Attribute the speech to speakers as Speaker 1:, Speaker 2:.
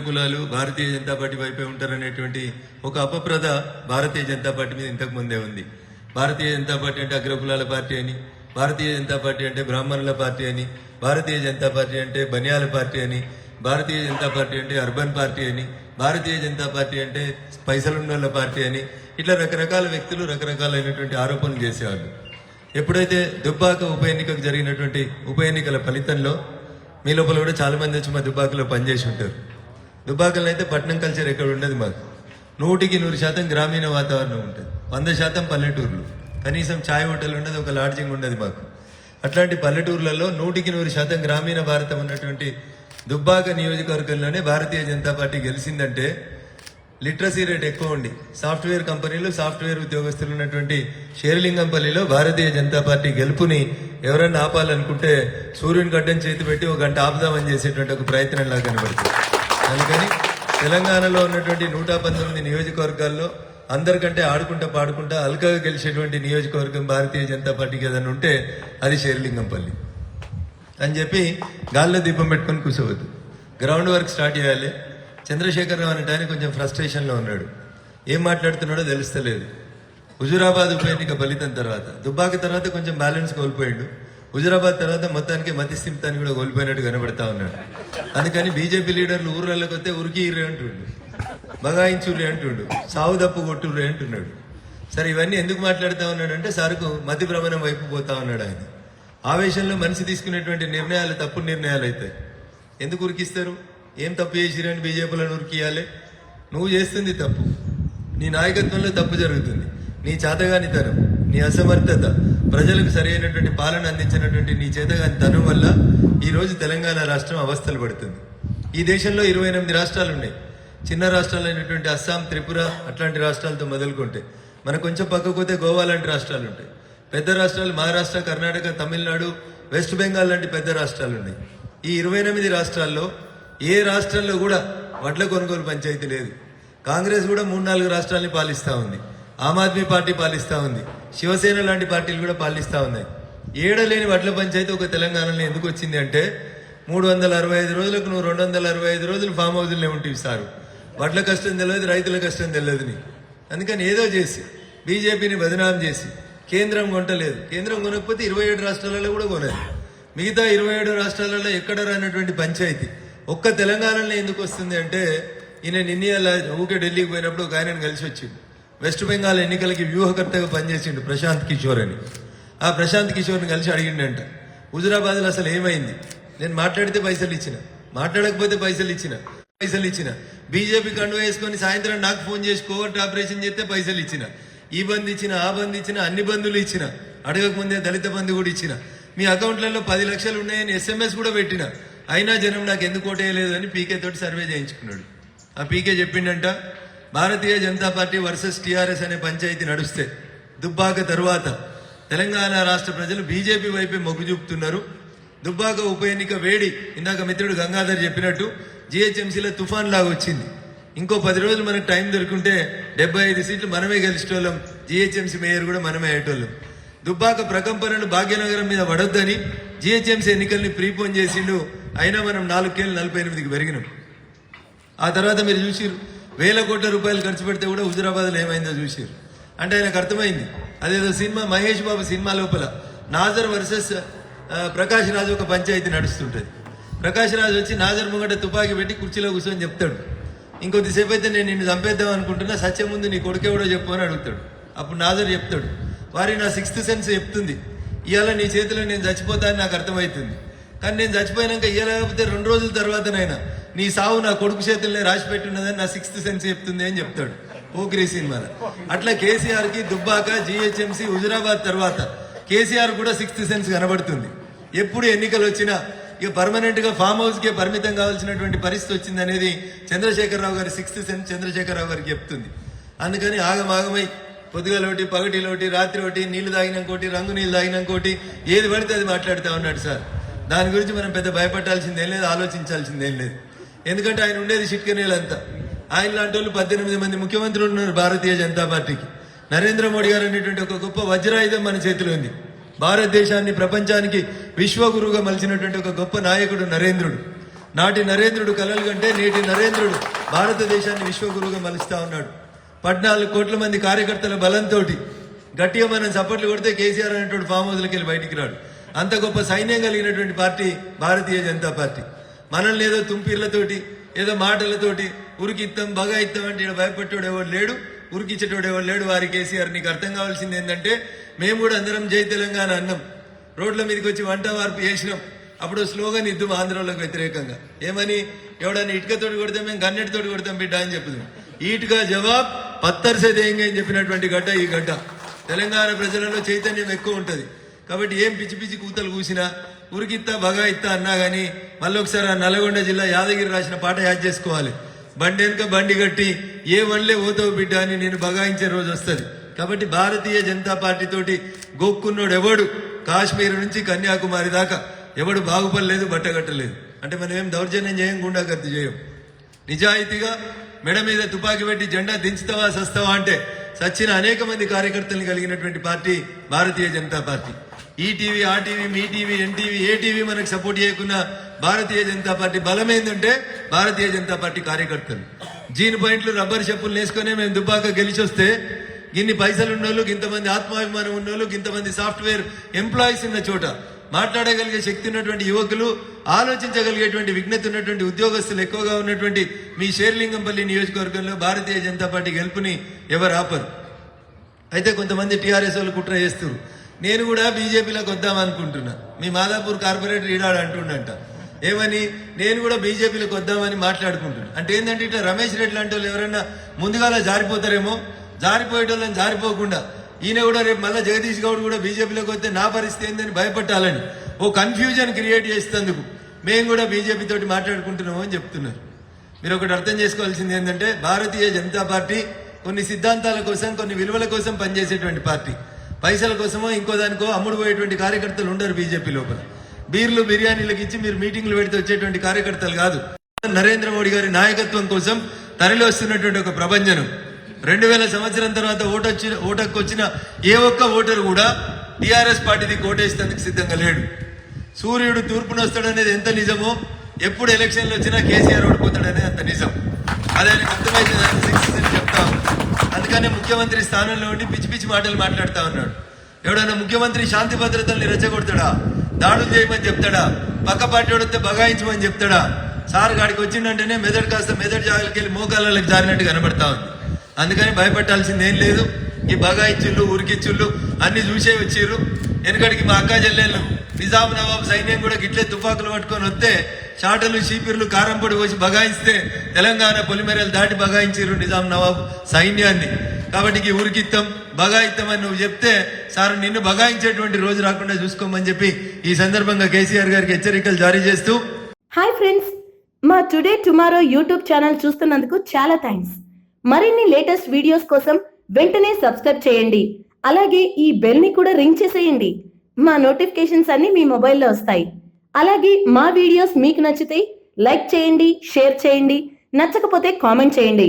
Speaker 1: కులాలు భారతీయ జనతా పార్టీ వైపే ఉంటారనేటువంటి ఒక అపప్రద భారతీయ జనతా పార్టీ మీద ఇంతకు ముందే ఉంది. భారతీయ జనతా పార్టీ అంటే అగ్రకులాల పార్టీ అని, భారతీయ జనతా పార్టీ అంటే బ్రాహ్మణుల పార్టీ అని, భారతీయ జనతా పార్టీ అంటే బనియాల పార్టీ అని, భారతీయ జనతా పార్టీ అంటే అర్బన్ పార్టీ అని, భారతీయ జనతా పార్టీ అంటే పైసలున్నోళ్ళ పార్టీ అని, ఇట్లా రకరకాల వ్యక్తులు రకరకాలైనటువంటి ఆరోపణలు చేసేవాళ్ళు. ఎప్పుడైతే దుబ్బాక ఉప ఎన్నికకు జరిగినటువంటి ఉప ఎన్నికల ఫలితంలో మీ లోపల కూడా చాలా మంది వచ్చి మా దుబ్బాకలో పనిచేసి ఉంటారు. దుబ్బాకలో అయితే పట్టణం కల్చర్ ఎక్కడ ఉండదు. మాకు 100% గ్రామీణ వాతావరణం ఉంటుంది, 100% పల్లెటూర్లు. కనీసం ఛాయ్ హోటల్ ఉండదు, ఒక లాడ్జింగ్ ఉండదు మాకు. అట్లాంటి పల్లెటూర్లలో 100% గ్రామీణ భారతం ఉన్నటువంటి దుబ్బాక నియోజకవర్గంలోనే Bharatiya Janata party గెలిచిందంటే literacy rate ఎక్కువ ఉండి సాఫ్ట్వేర్ కంపెనీలు సాఫ్ట్వేర్ ఉద్యోగస్తులు ఉన్నటువంటి షేర్లింగంపల్లిలో భారతీయ జనతా పార్టీ గెలుపుని ఎవరన్నా ఆపాలనుకుంటే సూర్యుని గడ్డం చేతి పెట్టి ఒక గంట ఆపుదామని చేసేటువంటి ఒక ప్రయత్నంలా కనబడుతుంది. అందుకని తెలంగాణలో ఉన్నటువంటి 119 నియోజకవర్గాల్లో అందరికంటే ఆడుకుంటా పాడుకుంటా అల్కగా గెలిచేటువంటి నియోజకవర్గం భారతీయ జనతా పార్టీకి ఏదైనా ఉంటే అది షేర్లింగంపల్లి అని చెప్పి గాల్లో దీపం పెట్టుకొని కూర్చోవద్దు. గ్రౌండ్ వర్క్ స్టార్ట్ చేయాలి. చంద్రశేఖరరావు అనే ఆయన కొంచెం ఫ్రస్ట్రేషన్లో ఉన్నాడు, ఏం మాట్లాడుతున్నాడో తెలుస్తలేదు. హుజూరాబాద్ ఉప ఎన్నిక ఫలితం తర్వాత దుబ్బాక తర్వాత కొంచెం బ్యాలెన్స్ కోల్పోయాడు. హుజూరాబాద్ తర్వాత మొత్తానికి మతి స్థిమితాన్ని కూడా కోల్పోయినట్టు కనబడతా ఉన్నాడు. అందుకని బీజేపీ లీడర్లు ఊర్లలోకి వస్తే ఉరికి ఇర్రే అంటుండు, బగాయించుర్రే అంటుండు, సావు దప్పు కొట్టుర్రే అంటున్నాడు. సరే ఇవన్నీ ఎందుకు మాట్లాడుతూ ఉన్నాడంటే సార్కు మతి భ్రమణం వైపు పోతా ఉన్నాడు. ఆయన ఆవేశంలో మనిషి తీసుకునేటువంటి నిర్ణయాలు తప్పుడు నిర్ణయాలు అవుతాయి. ఎందుకు ఉరికిస్తారు? ఏం తప్పు చేసిరని బీజేపీలను ఉరికియాలి? నువ్వు చేస్తుంది తప్పు, నీ నాయకత్వంలో తప్పు జరుగుతుంది, నీ చేతగానితనం, నీ అసమర్థత, ప్రజలకు సరైనటువంటి పాలన అందించినటువంటి నీ చేతగాని తనం వల్ల ఈరోజు తెలంగాణ రాష్ట్రం అవస్థలు పడుతుంది. ఈ దేశంలో 28 రాష్ట్రాలు ఉన్నాయి. చిన్న రాష్ట్రాలు అయినటువంటి అస్సాం, త్రిపుర అట్లాంటి రాష్ట్రాలతో మొదలుకుంటే మనకు కొంచెం పక్కకు పోతే గోవా లాంటి రాష్ట్రాలు ఉంటాయి. పెద్ద రాష్ట్రాలు మహారాష్ట్ర, కర్ణాటక, తమిళనాడు, వెస్ట్ బెంగాల్ లాంటి పెద్ద రాష్ట్రాలు ఉన్నాయి. ఈ 28 రాష్ట్రాల్లో ఏ రాష్ట్రంలో కూడా వడ్ల కొనుగోలు పంచాయతీ లేదు. కాంగ్రెస్ కూడా 3-4 రాష్ట్రాలని పాలిస్తూ ఉంది, ఆమ్ ఆద్మీ పార్టీ పాలిస్తూ ఉంది, శివసేన లాంటి పార్టీలు కూడా పాలిస్తూ ఉన్నాయి. ఏడలేని వడ్ల పంచాయతీ ఒక తెలంగాణలో ఎందుకు వచ్చింది అంటే 365 రోజులకు నువ్వు 265 రోజులు ఫామ్ హౌజులనే ఉంటుంది సారు. వడ్ల కష్టం తెలియదు, రైతుల కష్టం తెలియదు నీ. అందుకని ఏదో చేసి బీజేపీని బదనాం చేసి కేంద్రం కొనలేదు. కేంద్రం కొనకపోతే 27 రాష్ట్రాలలో కూడా కొనదు. మిగతా 27 రాష్ట్రాలలో ఎక్కడ రానటువంటి పంచాయతీ ఒక్క తెలంగాణలో ఎందుకు వస్తుంది అంటే ఈయన నిన్న ఊకే ఢిల్లీకి పోయినప్పుడు ఒక ఆయనను కలిసి వచ్చిండు. వెస్ట్ బెంగాల్ ఎన్నికలకి వ్యూహకర్తగా పనిచేసిండు ప్రశాంత్ కిషోర్ అని. ఆ ప్రశాంత్ కిషోర్ని కలిసి అడిగిండంట, హుజురాబాద్లో అసలు ఏమైంది? నేను మాట్లాడితే పైసలు ఇచ్చిన, మాట్లాడకపోతే పైసలు ఇచ్చిన, బీజేపీ కండువా వేసుకొని సాయంత్రం నాకు ఫోన్ చేసి కోవర్ట్ ఆపరేషన్ చేస్తే పైసలు ఇచ్చిన, ఈ బంద్ ఇచ్చిన, ఆ బంద్ ఇచ్చిన, అన్ని బంధులు ఇచ్చిన, అడగకముందే దళిత బంధు కూడా ఇచ్చిన, మీ అకౌంట్లలో 10 లక్షలు ఉన్నాయని SMS కూడా పెట్టిన, అయినా జనం నాకు ఎందుకు ఓటేయలేదు అని పీకే తోటి సర్వే చేయించుకున్నాడు. ఆ పీకే చెప్పిండంట, Bharatiya Janata party versus TRS అనే పంచాయతీ నడుస్తే దుబ్బాక తరువాత తెలంగాణ రాష్ట్ర ప్రజలు బీజేపీ వైపే మొగ్గు చూపుతున్నారు. దుబ్బాక ఉప ఎన్నిక వేడి ఇందాక మిత్రుడు గంగాధర్ చెప్పినట్టు GHMCలో తుఫాన్ లాగా వచ్చింది. ఇంకో 10 రోజులు మనకు టైం దొరుకుంటే 75 సీట్లు మనమే గెలిచేటోళ్ళం, GHMC మేయర్ కూడా మనమే అయ్యేటోళ్ళం. దుబ్బాక ప్రకంపనలు భాగ్యనగరం మీద పడొద్దని GHMC ఎన్నికల్ని ప్రీపోన్ చేసిండు. అయినా మనం 448కి పెరిగినాం. ఆ తర్వాత మీరు చూసిరు, 1000 కోట్ల రూపాయలు ఖర్చు పెడితే కూడా హుజురాబాద్లో ఏమైందో చూసిరు. అంటే ఆయనకు అర్థమైంది, అదేదో సినిమా మహేష్ బాబు సినిమా లోపల నాజర్ వర్సెస్ ప్రకాష్ రాజు ఒక పంచాయతీ నడుస్తుంటుంది. ప్రకాష్ రాజు వచ్చి నాజర్ ముంగట తుపాకీ పెట్టి కుర్చీలో కూర్చొని చెప్తాడు, ఇంకొద్దిసేపు అయితే నేను నిన్ను చంపేద్దాం అనుకుంటున్నా, సత్యం ముందు నీ కొడుకెవడో చెప్పు అని అడుగుతాడు. అప్పుడు నాజర్ చెప్తాడు, వారి నా 6th సెన్స్ చెప్తుంది, ఇవాళ నీ చేతిలో నేను చచ్చిపోతా అని నాకు అర్థమవుతుంది, కానీ నేను చచ్చిపోయినాక ఇవ్వలేకపోతే 2 రోజుల తర్వాతనైనా నీ సావు నా కొడుకు చేతులనే రాసి పెట్టున్నదని నా 6th సెన్స్ చెప్తుంది అని చెప్తాడు పోకిరి సినిమాలో. అట్లా కేసీఆర్కి దుబ్బాక, GHMC, హుజురాబాద్ తర్వాత కేసీఆర్ కూడా 6th సెన్స్ కనబడుతుంది. ఎప్పుడు ఎన్నికలు వచ్చినా ఇక పర్మనెంట్ గా ఫామ్ హౌస్ కే పరిమితం కావాల్సినటువంటి పరిస్థితి వచ్చింది అనేది చంద్రశేఖరరావు గారి 6th సెన్స్ చంద్రశేఖరరావు గారికి చెప్తుంది. అందుకని ఆగమాగమై పొద్దుగలోటి, పగటిలోటి, రాత్రి ఒకటి, నీళ్లు తాగినంకోటి, రంగు నీళ్ళు తాగినంకోటి, ఏది పడితే అది మాట్లాడుతూ ఉన్నాడు సార్. దాని గురించి మనం పెద్ద భయపడాల్సిందేం లేదు, ఆలోచించాల్సిందేం లేదు. ఎందుకంటే ఆయన ఉండేది చిట్కనేలంతా. ఆయన లాంటి వాళ్ళు 18 మంది ముఖ్యమంత్రులు ఉన్నారు భారతీయ జనతా పార్టీకి. నరేంద్ర మోడీ గారు అనేటువంటి ఒక గొప్ప వజ్రాయుధం మన చేతిలో ఉంది. భారతదేశాన్ని ప్రపంచానికి విశ్వగురువుగా మలిచినటువంటి ఒక గొప్ప నాయకుడు నరేంద్రుడు. నాటి నరేంద్రుడు కలలు కంటే నేటి నరేంద్రుడు భారతదేశాన్ని విశ్వగురువుగా మలుస్తా ఉన్నాడు. 14 కోట్ల మంది కార్యకర్తల బలంతో గట్టిగా మనం చప్పట్లు కొడితే కేసీఆర్ అనేటువంటి ఫామ్ హౌస్లోకి వెళ్ళి బయటికి రాడు. అంత గొప్ప సైన్యం కలిగినటువంటి పార్టీ భారతీయ జనతా పార్టీ. మనల్ని ఏదో తుంపిర్లతోటి ఏదో మాటలతోటి ఉరికిత్తాం బగా ఇత్తాం అంటే ఇక్కడ భయపెట్టోడు ఎవడు లేడు, ఉరికిచ్చేటోడు ఎవడు లేడు. వారి కేసీఆర్ నీకు అర్థం కావాల్సింది ఏంటంటే మేము కూడా అందరం జై తెలంగాణ అన్నాం, రోడ్ల మీదకి వచ్చి వంట వార్పు చేసినాం. అప్పుడు స్లోగన్ ఇద్దాం ఆంధ్రలోకి వ్యతిరేకంగా ఏమని, ఎవడన్నా ఇటుకతోటి కొడతాం మేము గన్నెటితోటి కొడతాం బిడ్డ అని చెప్పుదాం. ఈటుగా జవాబ్ పత్తర్ సే దేంగే అని చెప్పినటువంటి గడ్డ ఈ గడ్డ. తెలంగాణ ప్రజలలో చైతన్యం ఎక్కువ ఉంటుంది కాబట్టి ఏం పిచ్చి పిచ్చి కూతలు కూసినా ఉరికిత్తా బగా ఇత్తా అన్నా కానీ మళ్ళీ ఒకసారి ఆ నల్గొండ జిల్లా యాదగిరి రాసిన పాట యాద్ చేసుకోవాలి. బండి వెనుక బండి కట్టి ఏ వన్లే ఓతవు బిడ్డ అని నేను బగాయించే రోజు వస్తుంది. కాబట్టి భారతీయ జనతా పార్టీ తోటి గోక్కున్నోడు ఎవడు కాశ్మీర్ నుంచి కన్యాకుమారి దాకా ఎవడు బాగుపడలేదు, బట్టగట్టలేదు. అంటే మనం ఏం దౌర్జన్యం చేయం, గుండాగర్ది చేయం. నిజాయితీగా మెడ మీద తుపాకీ పెట్టి జెండా దించుతావా సస్తావా అంటే సచ్చిన అనేక మంది కార్యకర్తలను కలిగినటువంటి పార్టీ భారతీయ జనతా పార్టీ. ఈ టీవీ ఆ టీవీ మీ టీవీ ఎన్టీవీ ఏ టీవీ మనకు సపోర్ట్ చేయకున్నా భారతీయ జనతా పార్టీ బలం ఏంటంటే భారతీయ జనతా పార్టీ కార్యకర్తలు. జీన్ పాయింట్లు రబ్బర్ చెప్పులు వేసుకునే మేము దుబ్బాక గెలిచి వస్తే ఇన్ని పైసలు ఉన్నోళ్ళు, ఇంతమంది ఆత్మాభిమానం ఉన్నోళ్ళు, ఇంతమంది సాఫ్ట్వేర్ ఎంప్లాయీస్ ఉన్న చోట మాట్లాడగలిగే శక్తి ఉన్నటువంటి యువకులు, ఆలోచించగలిగేటువంటి విజ్ఞత ఉన్నటువంటి ఉద్యోగస్తులు ఎక్కువగా ఉన్నటువంటి మీ షేర్లింగంపల్లి నియోజకవర్గంలో భారతీయ జనతా పార్టీ గెలుపుని ఎవరు ఆపరు. అయితే కొంతమంది టీఆర్ఎస్ వాళ్ళు కుట్ర చేస్తారు. నేను కూడా బీజేపీలోకి వద్దాం అనుకుంటున్నా. మీ మాదాపూర్ కార్పొరేటర్ ఈడాడు అంటుండంట ఏమని, నేను కూడా బీజేపీలోకి వద్దామని మాట్లాడుకుంటున్నా. అంటే ఏంటంటే ఇట్లా రమేష్ రెడ్డి లాంటి వాళ్ళు ఎవరైనా ముందుగాల జారిపోతారేమో, జారిపోయేటోళ్ళని జారిపోకుండా ఈయన కూడా రేపు మళ్ళీ జగదీష్ గౌడ్ కూడా బీజేపీలోకి వస్తే నా పరిస్థితి ఏందని భయపట్టాలని ఓ కన్ఫ్యూజన్ క్రియేట్ చేసేందుకు మేము కూడా బీజేపీ తోటి మాట్లాడుకుంటున్నాము అని చెప్తున్నారు. మీరు ఒకటి అర్థం చేసుకోవాల్సింది ఏంటంటే భారతీయ జనతా పార్టీ కొన్ని సిద్ధాంతాల కోసం, కొన్ని విలువల కోసం పనిచేసేటువంటి పార్టీ. పైసల కోసమో ఇంకో దానికో అమ్ముడు పోయేటువంటి కార్యకర్తలు ఉండరు బీజేపీ లోపల. బీర్లు బిర్యానీలకు ఇచ్చి మీరు మీటింగ్లు పెడితే వచ్చేటువంటి కార్యకర్తలు కాదు. నరేంద్ర మోడీ గారి నాయకత్వం కోసం తరలి వస్తున్నటువంటి ఒక ప్రభంజనం. 2000 సంవత్సరం తర్వాత ఓటకు వచ్చిన ఏ ఒక్క ఓటరు కూడా టీఆర్ఎస్ పార్టీకి ఓటేసేందుకు సిద్ధంగా లేడు. సూర్యుడు తూర్పున వస్తాడనేది ఎంత నిజమో, ఎప్పుడు ఎలక్షన్లు వచ్చినా కేసీఆర్ ఓడిపోతాడనేది అంత నిజం. అది ఆయనకు అర్థమైతే దాన్ని చెప్తా. అందుకనే ముఖ్యమంత్రి స్థానంలో ఉండి పిచ్చి పిచ్చి మాటలు మాట్లాడుతా ఉన్నాడు. ఎవడన్నా ముఖ్యమంత్రి శాంతి భద్రతల్ని రెచ్చగొడతాడా, దాడులు చేయమని చెప్తాడా, పక్క పార్టీ వస్తే బగాయించమని చెప్తాడా? సార్ గాడికి వచ్చిందంటేనే మెదడు కాస్త మెదడు జాగ్రత్తకి వెళ్ళి మోకాళ్ళకి జారినట్టు కనబడతా ఉంది. అందుకని భయపట్టాల్సింది ఏం లేదు. ఈ బగాయిచ్చుళ్ళు ఉరికిచ్చుళ్ళు అన్ని చూసే వచ్చిర్రు. వెనకడికి మా అక్క చెల్లెళ్ళు నిజాం నవాబ్ సైన్యం కూడా గిట్లే తుపాకులు పట్టుకొని వస్తే చాటలు చీపిర్లు కారం పొడి పోసి బగాయిస్తే తెలంగాణ పొలిమేరలు దాటి బగాయించారు నిజాం నవాబ్ సైన్యాన్ని. కాబట్టి ఉరికిత్తం బగాయిత్తం అని నువ్వు చెప్తే సార్ నిన్ను బగాయించేటువంటి రోజు రాకుండా చూసుకోమని చెప్పి ఈ సందర్భంగా కేసీఆర్ గారికి హెచ్చరికలు జారీ చేస్తూ.
Speaker 2: హాయ్ ఫ్రెండ్స్, మా టుడే టుమారో యూట్యూబ్ ఛానల్ చూస్తున్నందుకు చాలా థ్యాంక్స్. మరిన్ని లేటెస్ట్ వీడియోస్ కోసం వెంటనే సబ్స్క్రైబ్ చేయండి. అలాగే ఈ బెల్ ని కూడా రింగ్ చేసేయండి. మా నోటిఫికేషన్స్ అన్ని మీ మొబైల్లో వస్తాయి. అలాగే మా వీడియోస్ మీకు నచ్చితే లైక్ చేయండి, షేర్ చేయండి, నచ్చకపోతే కామెంట్ చేయండి.